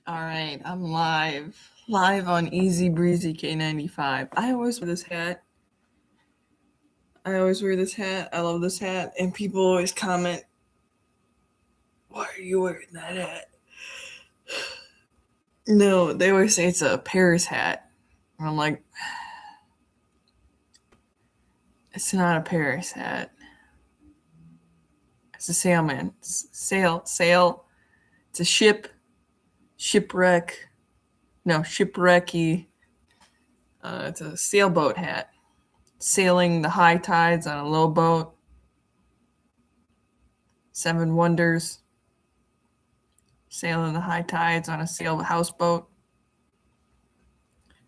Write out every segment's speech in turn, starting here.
All right, I'm live on Easy Breezy K95. I always wear this hat. I love this hat, and people always comment, "Why are you wearing that hat?" No, they always say it's a Paris hat. And I'm like, it's not a Paris hat. It's a sailman. Sail. It's a shipwreck. No, shipwrecky. It's a sailboat hat. Sailing the high tides on a low boat. Seven wonders. Sailing the high tides on a sail houseboat.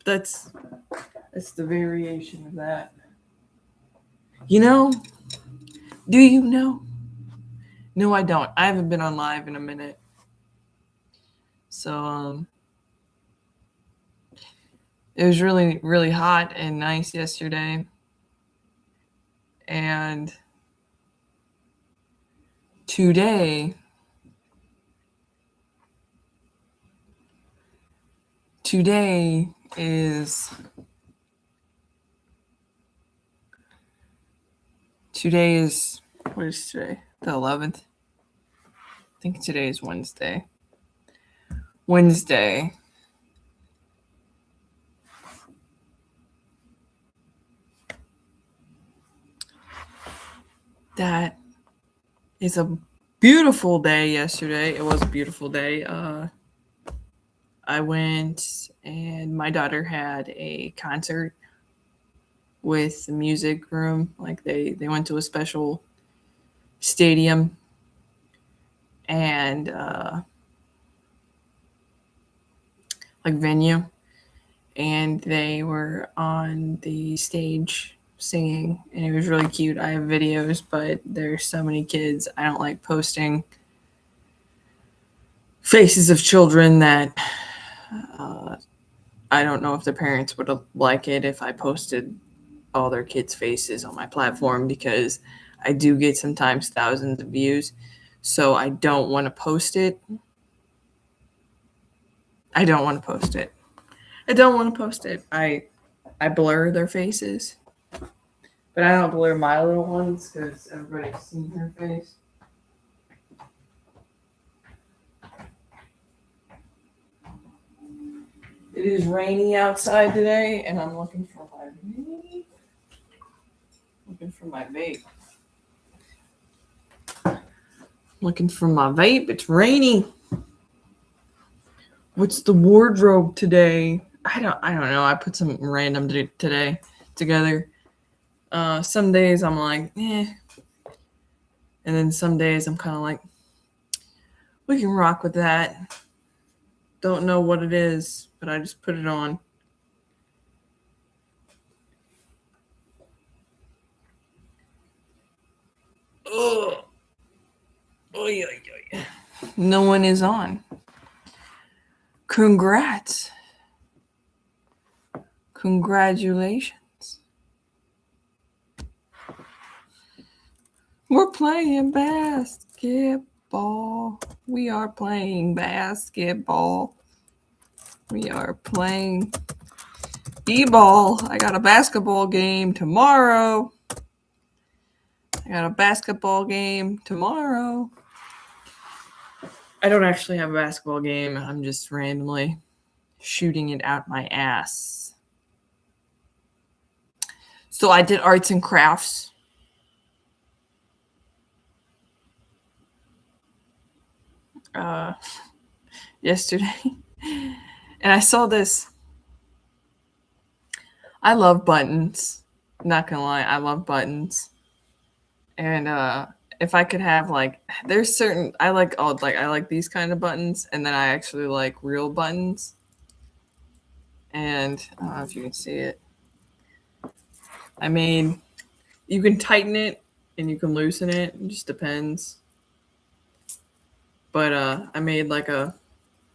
That's the variation of that. You know? Do you know? No, I don't. I haven't been on live in a minute. So it was really, really hot and nice yesterday. And today is what is today? The 11th. I think today is Wednesday. That is a beautiful day yesterday. It was a beautiful day. I went and my daughter had a concert with the music room. Like they went to a special stadium and like venue, and they were on the stage singing, and it was really cute. I have videos, but there's so many kids. I don't like posting faces of children that I don't know if the parents would like it if I posted all their kids' faces on my platform, because I do get sometimes thousands of views. So I don't want to post it. I don't want to post it. I blur their faces, but I don't blur my little ones because everybody's seen her face. It is rainy outside today, and I'm looking for my vape. Looking for my vape. It's rainy. What's the wardrobe today? I don't know. I put some random today together. Some days I'm like, eh. And then some days I'm kind of like, we can rock with that. Don't know what it is, but I just put it on. Ugh. Oy, oy, oy. No one is on. Congrats. Congratulations. We're playing basketball. We are playing basketball. We are playing b-ball. I got a basketball game tomorrow. I don't actually have a basketball game. I'm just randomly shooting it out my ass. So I did arts and crafts. Yesterday. And I saw this. I love buttons. Not gonna lie, I love buttons. And if I could have like, there's certain I like these kind of buttons, and then I actually like real buttons. And I don't know if you can see it. I mean, you can tighten it and you can loosen it. It just depends. But I made like a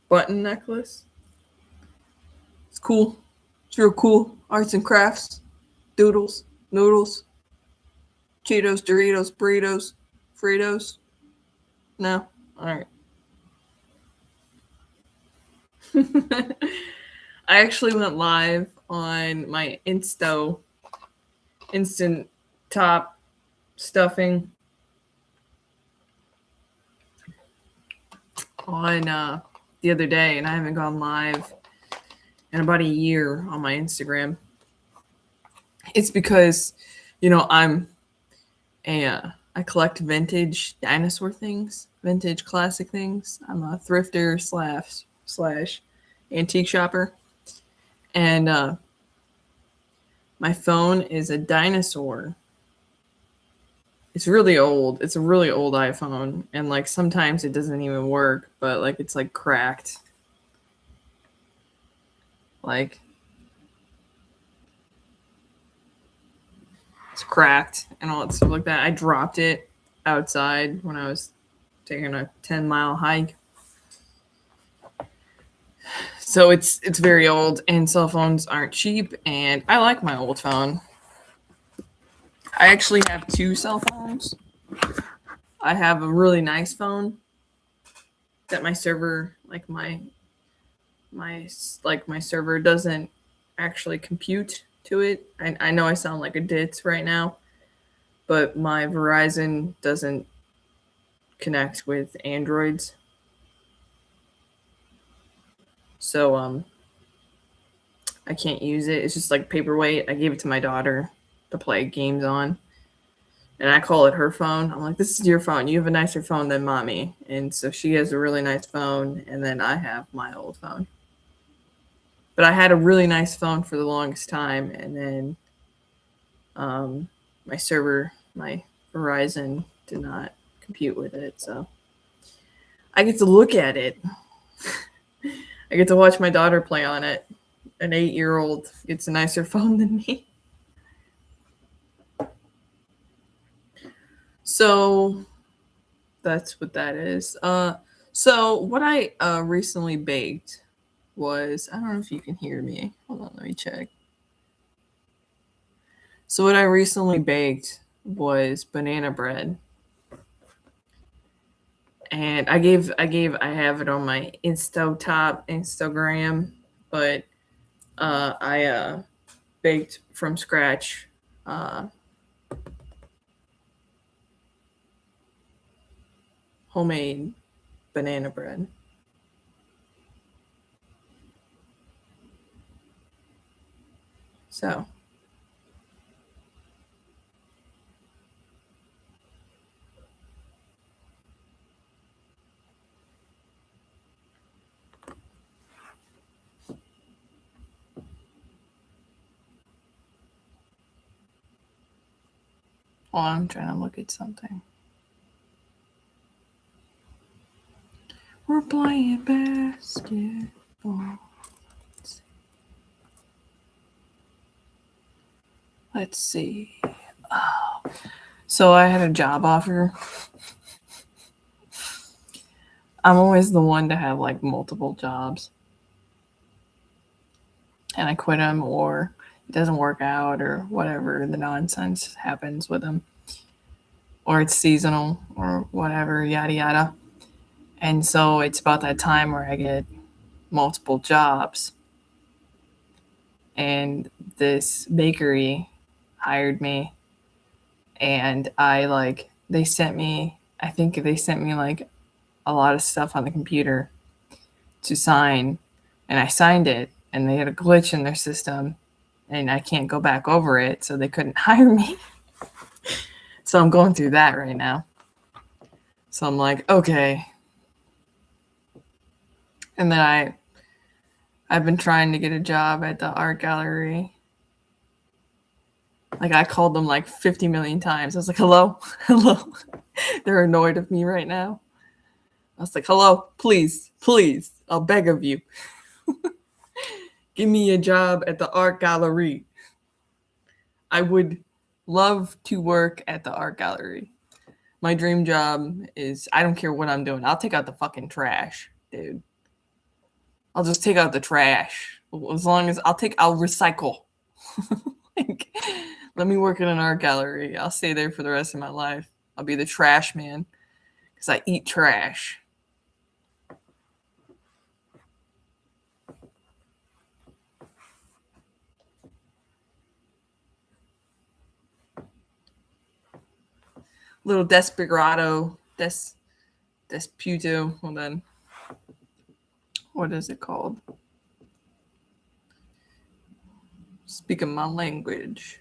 button necklace. It's cool. It's real cool. Arts and crafts, doodles, noodles, Cheetos, Doritos, burritos, Fritos. No, all right. I actually went live on my instant top stuffing on the other day, and I haven't gone live in about a year on my Instagram. It's because, I collect vintage dinosaur things, vintage classic things. I'm a thrifter slash antique shopper, and my phone is a dinosaur. It's really old. It's a really old iPhone, and like sometimes it doesn't even work, but like it's like cracked. Like it's cracked and all that stuff like that. I dropped it outside when I was taking a 10-mile hike. So it's very old, and cell phones aren't cheap, and I like my old phone. I actually have two cell phones. I have a really nice phone that my server, like my server doesn't actually compute to it. I know I sound like a ditz right now, but my Verizon doesn't connect with Androids. So I can't use it. It's just like paperweight. I gave it to my daughter to play games on. And I call it her phone. I'm like, this is your phone. You have a nicer phone than mommy. And so she has a really nice phone, and then I have my old phone. But I had a really nice phone for the longest time, and then my server, my Verizon, did not compute with it. So I get to look at it. I get to watch my daughter play on it. An 8-year-old gets a nicer phone than me. So that's what that is. So what I recently baked was, I don't know if you can hear me. Hold on, let me check. So what I recently baked was banana bread. And I have it on my Instagram, but I baked from scratch homemade banana bread. So I'm trying to look at something. We're playing basketball. Let's see. Oh. So I had a job offer. I'm always the one to have like multiple jobs. And I quit them, or it doesn't work out, or whatever the nonsense happens with them. Or it's seasonal, or whatever, yada yada. And so it's about that time where I get multiple jobs. And this bakery hired me, and they sent me like a lot of stuff on the computer to sign, and I signed it, and they had a glitch in their system, and I can't go back over it, so they couldn't hire me. So I'm going through that right now. So I'm like, okay. And then I've been trying to get a job at the art gallery. Like I called them like 50 million times. I was like, hello, hello. They're annoyed of me right now. I was like, hello, please, I'll beg of you. Give me a job at the art gallery. I would love to work at the art gallery. My dream job is, I don't care what I'm doing. I'll take out the fucking trash, dude. I'll just take out the trash. As long as I'll recycle. Like, let me work in an art gallery. I'll stay there for the rest of my life. I'll be the trash man because I eat trash. little Desperado, Desputo. Hold on. What is it called? Speaking my language.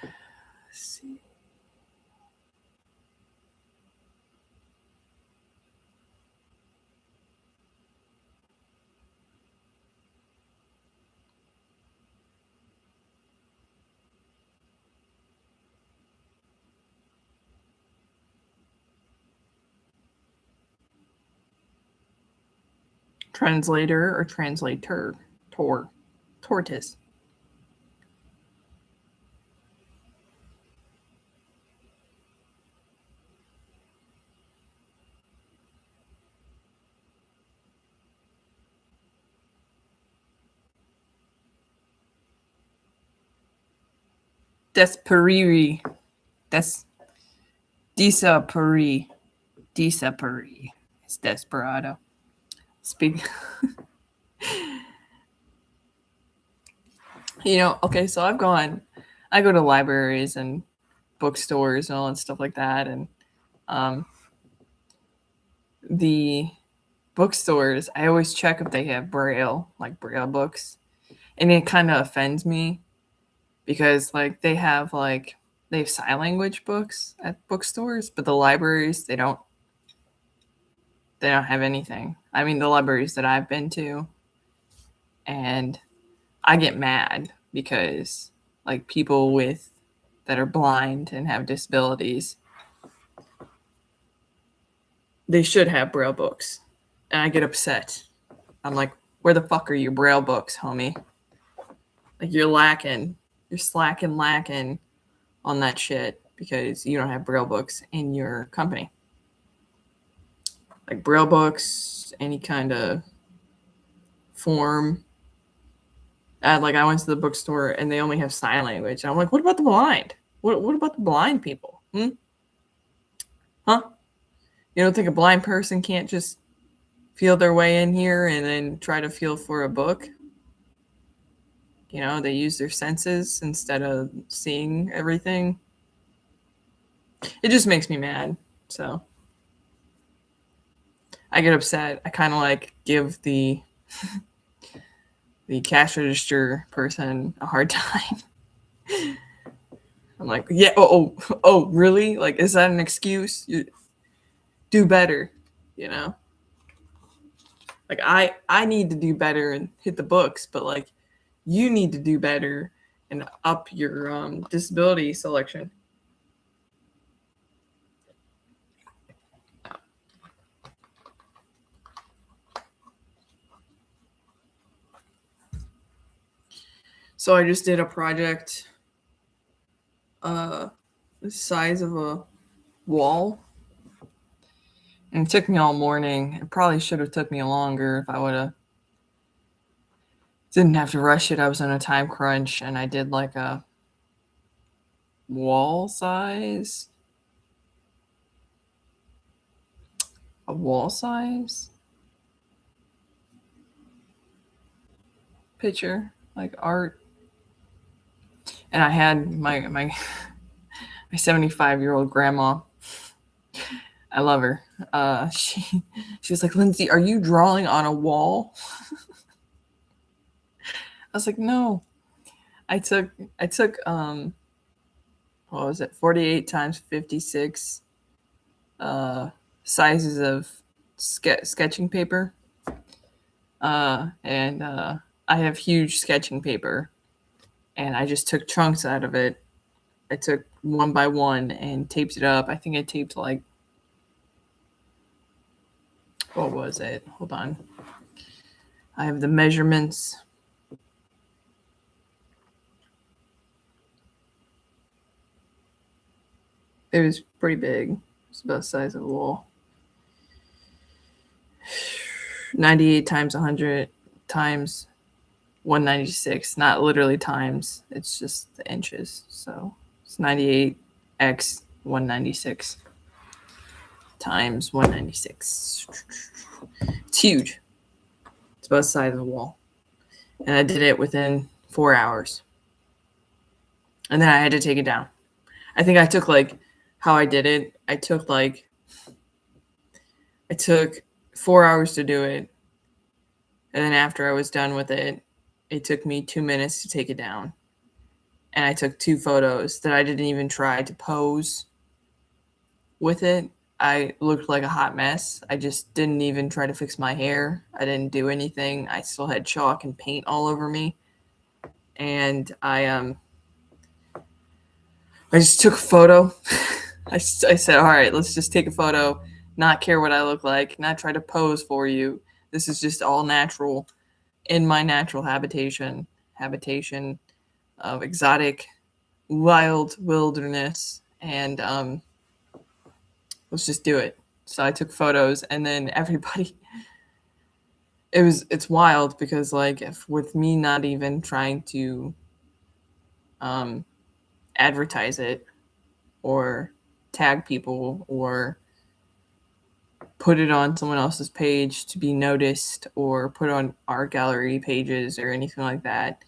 Let's see. Translator or translator? Tortoise. Desperiri. Desapari. It's Desperado. Speak. Okay, so I go to libraries and bookstores and all that stuff like that. And the bookstores, I always check if they have Braille, like Braille books. And it kind of offends me because they have sign language books at bookstores, but the libraries, they don't have anything. I mean, the libraries that I've been to, and I get mad because people that are blind and have disabilities, they should have Braille books. And I get upset. I'm like, where the fuck are your Braille books, homie? You're lacking on that shit because you don't have Braille books in your company. Braille books, any kind of form. I went to the bookstore and they only have sign language. And I'm like, what about the blind? What about the blind people? Huh? You don't think a blind person can't just feel their way in here and then try to feel for a book? They use their senses instead of seeing everything. It just makes me mad. So I get upset. I kind of give the cash register person a hard time. I'm like, yeah, oh, really? Is that an excuse? You do better, I need to do better and hit the books, but you need to do better and up your disability selection. So I just did a project the size of a wall. And it took me all morning. It probably should have took me longer if I would have didn't have to rush it. I was on a time crunch and I did a wall size picture, art. And I had my 75-year-old grandma. I love her. She was like, Lindsay, are you drawing on a wall? I was like, no. I took what was it, 48 times 56 sizes of sketching paper. And I have huge sketching paper, and I just took chunks out of it. I took one by one and taped it up. I think I taped what was it? Hold on. I have the measurements. It was pretty big. It's about the size of a wall. 98 times 100 times 196. Not literally times. It's just the inches. So it's 98 x 196 times 196. It's huge. It's about the size of a wall. And I did it within 4 hours. and then I had to take it down. I think I took like how I did it. I took 4 hours to do it, and then after I was done with it, it took me 2 minutes to take it down. And I took 2 photos that I didn't even try to pose with it. I looked like a hot mess. I just didn't even try to fix my hair. I didn't do anything. I still had chalk and paint all over me. And I just took a photo. I said, all right, let's just take a photo, not care what I look like, not try to pose for you. This is just all natural in my natural habitation of exotic, wild wilderness. And let's just do it. So I took photos, and then everybody, it's wild because like if with me not even trying to advertise it or tag people or put it on someone else's page to be noticed or put on art gallery pages or anything like that,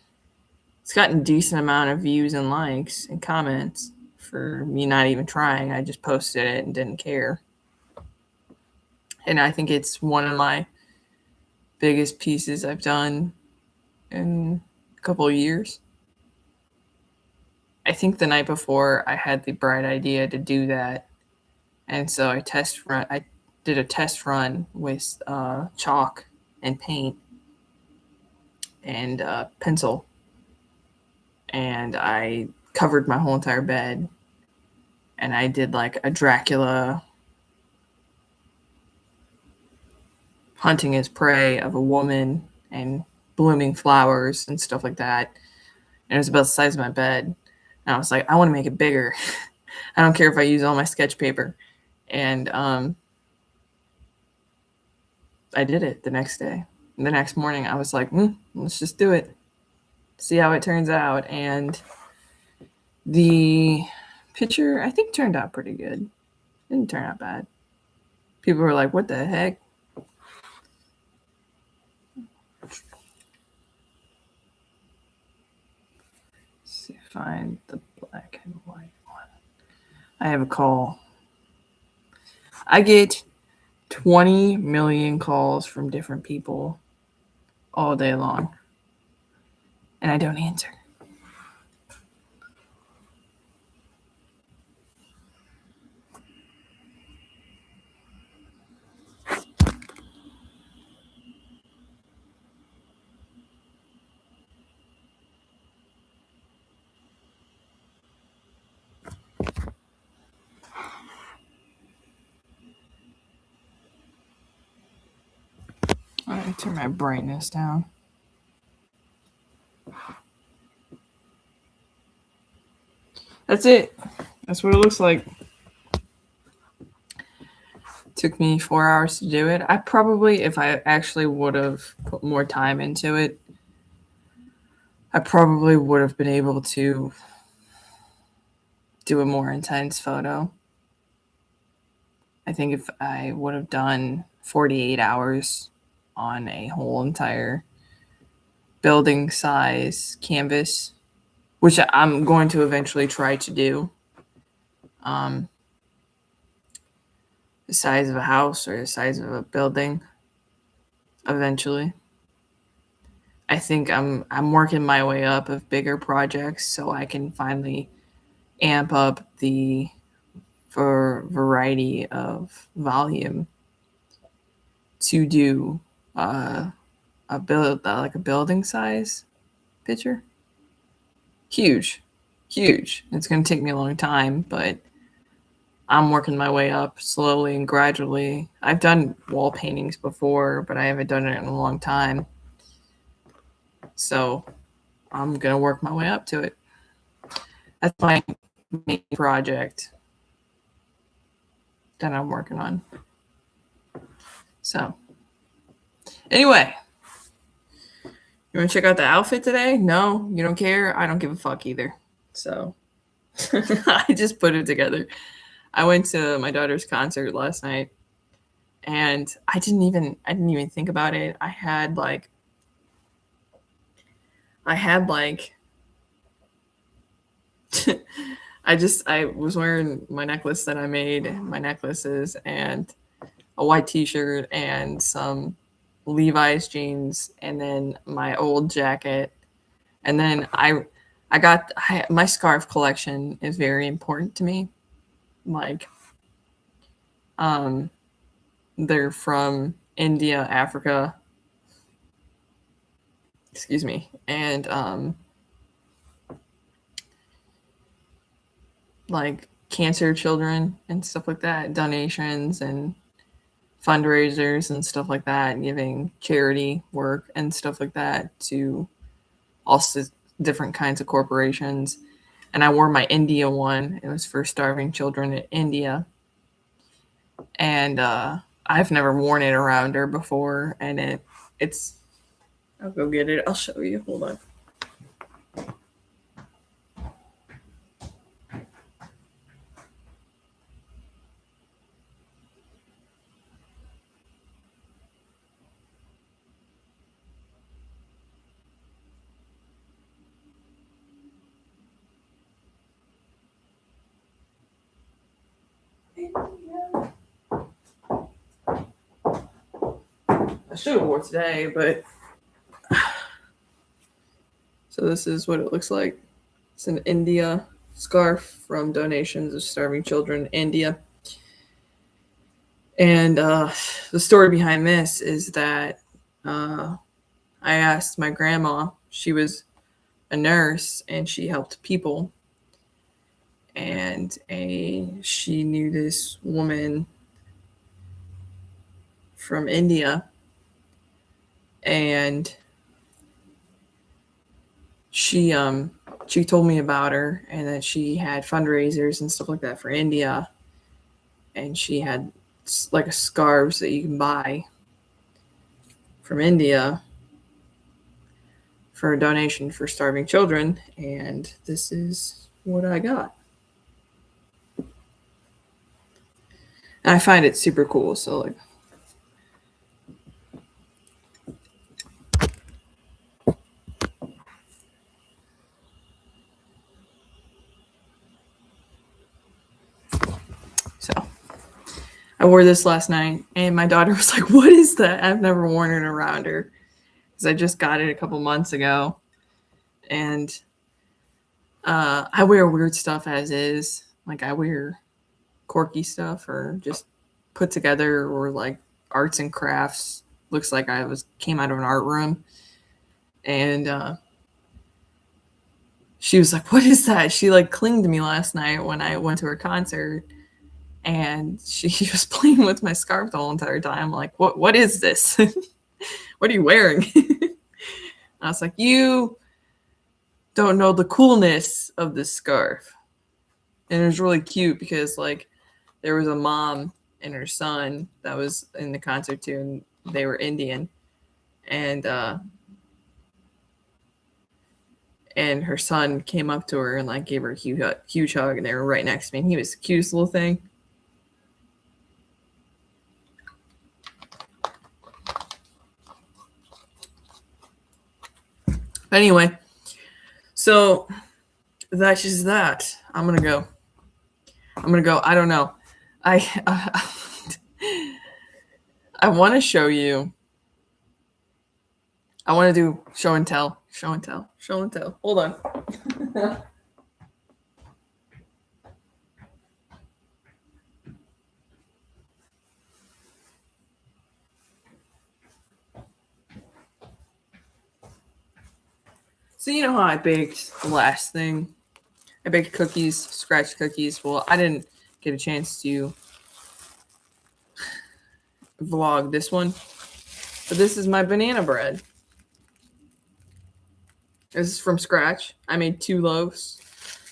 it's gotten a decent amount of views and likes and comments for me not even trying. I just posted it and didn't care. And I think it's one of my biggest pieces I've done in a couple of years. I think the night before I had the bright idea to do that. And so I did a test run with chalk and paint and pencil. And I covered my whole entire bed. And I did like a Dracula hunting his prey of a woman and blooming flowers and stuff like that. And it was about the size of my bed. And I was like, I want to make it bigger. I don't care if I use all my sketch paper. And I did it the next day. And the next morning, I was like, let's just do it. See how it turns out. And the picture, I think, turned out pretty good. It didn't turn out bad. People were like, what the heck? Let's see, find the black and white one. I have a call. I get 20 million calls from different people all day long, and I don't answer. All right, turn my brightness down. That's it. That's what it looks like. Took me 4 hours to do it. I probably, if I actually would have put more time into it, I probably would have been able to do a more intense photo. I think if I would have done 48 hours on a whole entire building size canvas, which I'm going to eventually try to do, the size of a house or the size of a building eventually. I think I'm working my way up of bigger projects so I can finally amp up the variety of volume to do a building size picture. Huge. It's going to take me a long time, but I'm working my way up slowly and gradually. I've done wall paintings before, but I haven't done it in a long time. So I'm going to work my way up to it. That's my main project that I'm working on. So anyway, you want to check out the outfit today? No, you don't care? I don't give a fuck either. So I just put it together. I went to my daughter's concert last night, and I didn't even think about it. I had like I was wearing my necklace that I made, my necklaces, and a white T-shirt and some Levi's jeans, and then my old jacket, and then my scarf collection is very important to me. Like, um, they're from India, Africa, excuse me, and like cancer children and stuff like that, donations and fundraisers and stuff like that, giving charity work and stuff like that to also different kinds of corporations. And I wore my India one. It was for starving children in India. And I've never worn it around her before. And it's, I'll go get it. I'll show you. Hold on. I should have wore it today, but so this is what it looks like. It's an India scarf from donations of starving children in India. And the story behind this is that I asked my grandma, she was a nurse and she helped people. And she knew this woman from India, and she told me about her and that she had fundraisers and stuff like that for India, and she had like scarves that you can buy from India for a donation for starving children, and this is what I got. And I find it super cool. So like, so I wore this last night, and my daughter was like, "What is that?" I've never worn it around her because I just got it a couple months ago, and I wear weird stuff as is. Like I wear quirky stuff or just put together or like arts and crafts. Looks like I was came out of an art room, and she was like, "What is that?" She like clinged to me last night when I went to her concert, and she was playing with my scarf the whole entire time. Like, what is this? What are you wearing? I was like, you don't know the coolness of this scarf. And it was really cute because like there was a mom and her son that was in the concert too, and they were Indian, and her son came up to her and like gave her a huge hug, and they were right next to me, and he was the cutest little thing. But anyway, so that's just that. I'm gonna go. I don't know. I want to show you. I want to do show and tell. Show and tell. Show and tell. Hold on. So you know how I baked the last thing? I baked cookies, scratch cookies. Well, I didn't get a chance to vlog this one, but this is my banana bread. This is from scratch. I made 2 loaves.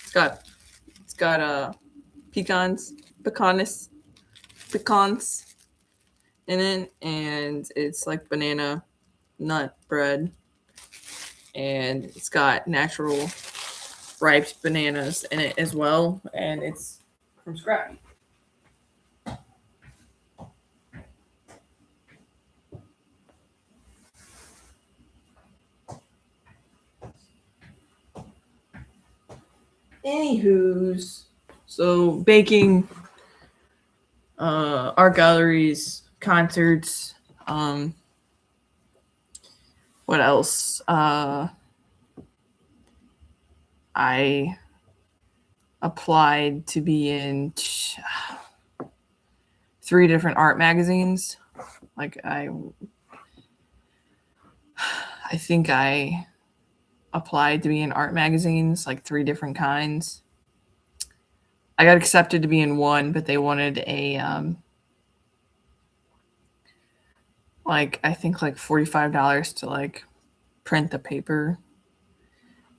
It's got pecans in it, and it's like banana nut bread, and it's got natural ripe bananas in it as well, and it's from scratch. Anywho's, so baking, art galleries, concerts, what else? I applied to be in 3 different art magazines. Like I think I applied to be in art magazines, like 3 different kinds. I got accepted to be in one, but they wanted a like I think like $45 to like print the paper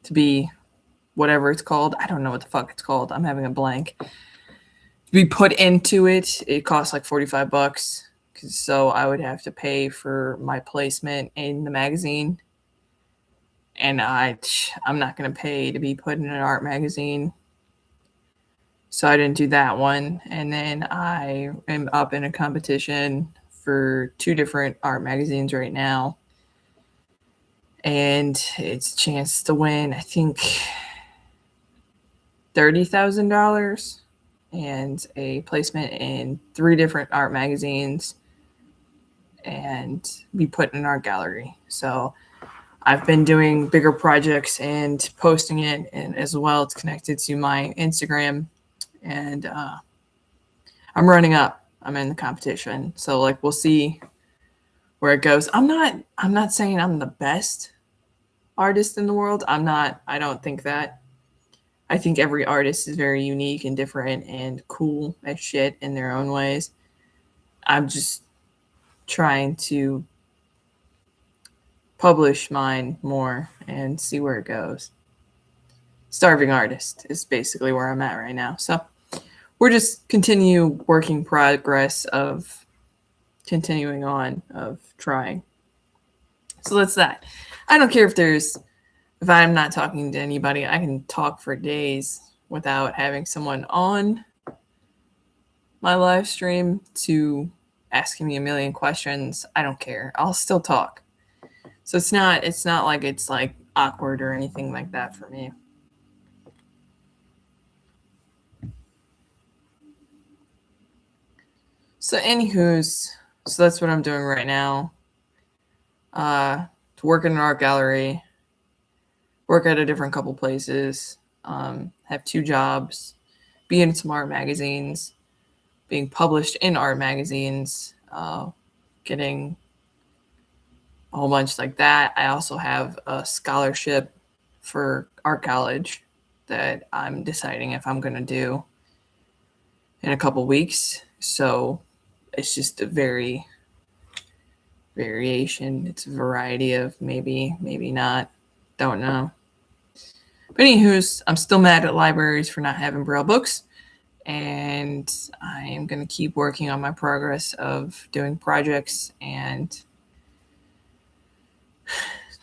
to be whatever it's called. I don't know what the fuck it's called. I'm having a blank. To be put into it, it costs like $45. So I would have to pay for my placement in the magazine. And I'm not going to pay to be put in an art magazine. So I didn't do that one. And then I am up in a competition for 2 different art magazines right now. And it's a chance to win, I think, $30,000 and a placement in 3 different art magazines and be put in an art gallery. So I've been doing bigger projects and posting it, and as well it's connected to my Instagram, and I'm running up. I'm in the competition. So like we'll see where it goes. I'm not saying I'm the best artist in the world. I don't think that. I think every artist is very unique and different and cool as shit in their own ways. I'm just trying to publish mine more and see where it goes. Starving artist is basically where I'm at right now. So we're just continue working progress of continuing on of trying. So that's that. I don't care if I'm not talking to anybody. I can talk for days without having someone on my live stream to asking me a million questions. I don't care. I'll still talk. So it's not like it's like awkward or anything like that for me. So so that's what I'm doing right now. To work in an art gallery, work at a different couple places, have 2 jobs, be in some art magazines, being published in art magazines, getting a whole bunch like that. I also have a scholarship for art college that I'm deciding if I'm going to do in a couple weeks. So it's just a variation. It's a variety of maybe not. Don't know. But anywho's, I'm still mad at libraries for not having Braille books. And I am going to keep working on my progress of doing projects and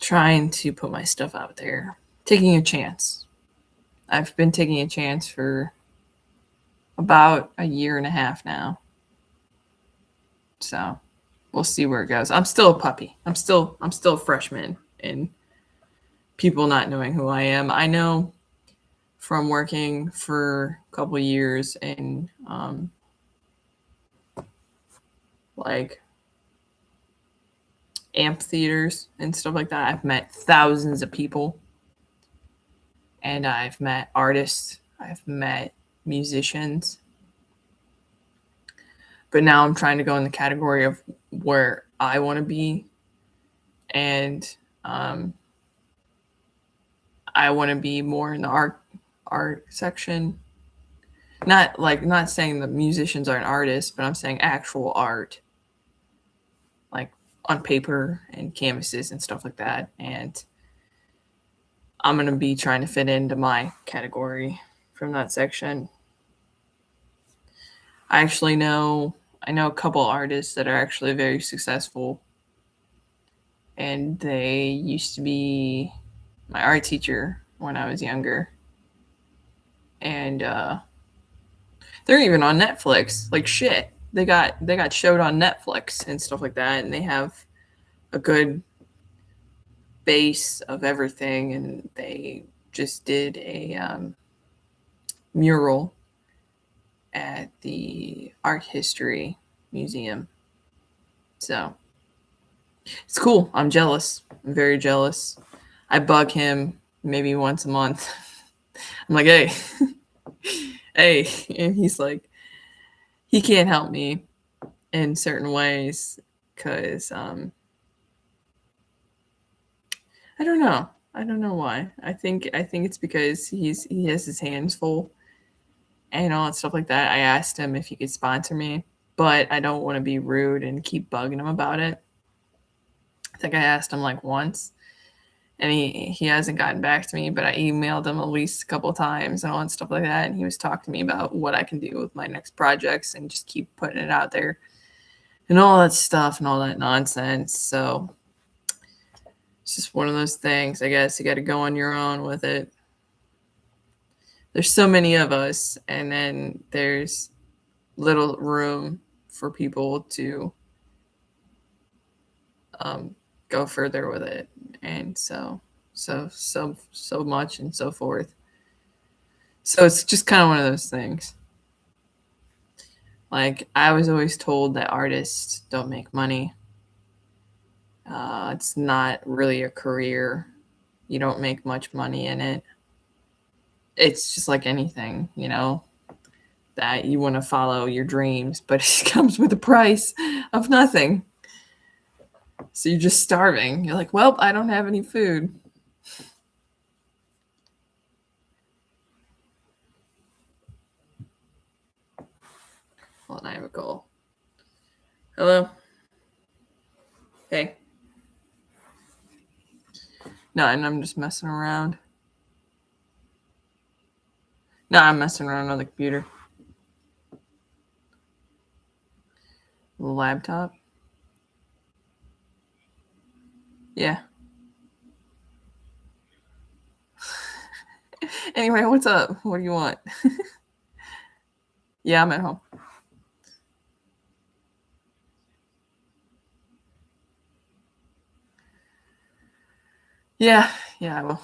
trying to put my stuff out there. Taking a chance. I've been taking a chance for about a year and a half now. So we'll see where it goes. I'm still a puppy. I'm still a freshman in people not knowing who I am. I know from working for a couple of years in like amphitheaters and stuff like that. I've met thousands of people, and I've met artists. I've met musicians. But now I'm trying to go in the category of where I want to be, and I want to be more in the art section. Not saying the musicians aren't artists, but I'm saying actual art, like on paper and canvases and stuff like that. And I'm going to be trying to fit into my category from that section. I know a couple artists that are actually very successful, and they used to be my art teacher when I was younger. And they're even on Netflix. Like shit. They got showed on Netflix and stuff like that, and they have a good base of everything, and they just did a mural at the Art History Museum. So it's cool. I'm jealous. I'm very jealous. I bug him maybe once a month. I'm like, hey, hey. And he's like, he can't help me in certain ways because I don't know. I don't know why. I think it's because he has his hands full and all that stuff like that. I asked him if he could sponsor me, but I don't want to be rude and keep bugging him about it. I think I asked him like once, and he hasn't gotten back to me, but I emailed him at least a couple of times and all that stuff like that. And he was talking to me about what I can do with my next projects and just keep putting it out there and all that stuff and all that nonsense. So it's just one of those things. I guess you got to go on your own with it. There's so many of us, and then there's little room for people to go further with it, and so much and so forth. So it's just kind of one of those things. Like I was always told that artists don't make money. It's not really a career. You don't make much money in it. It's just like anything, that you want to follow your dreams, but it comes with a price of nothing. So you're just starving. You're like, well, I don't have any food. Hold on, I have a call. Hello? Hey. No, and I'm just messing around. No, I'm messing around on the computer. The laptop. Yeah. Anyway, what's up? What do you want? Yeah, I'm at home. Yeah, I will.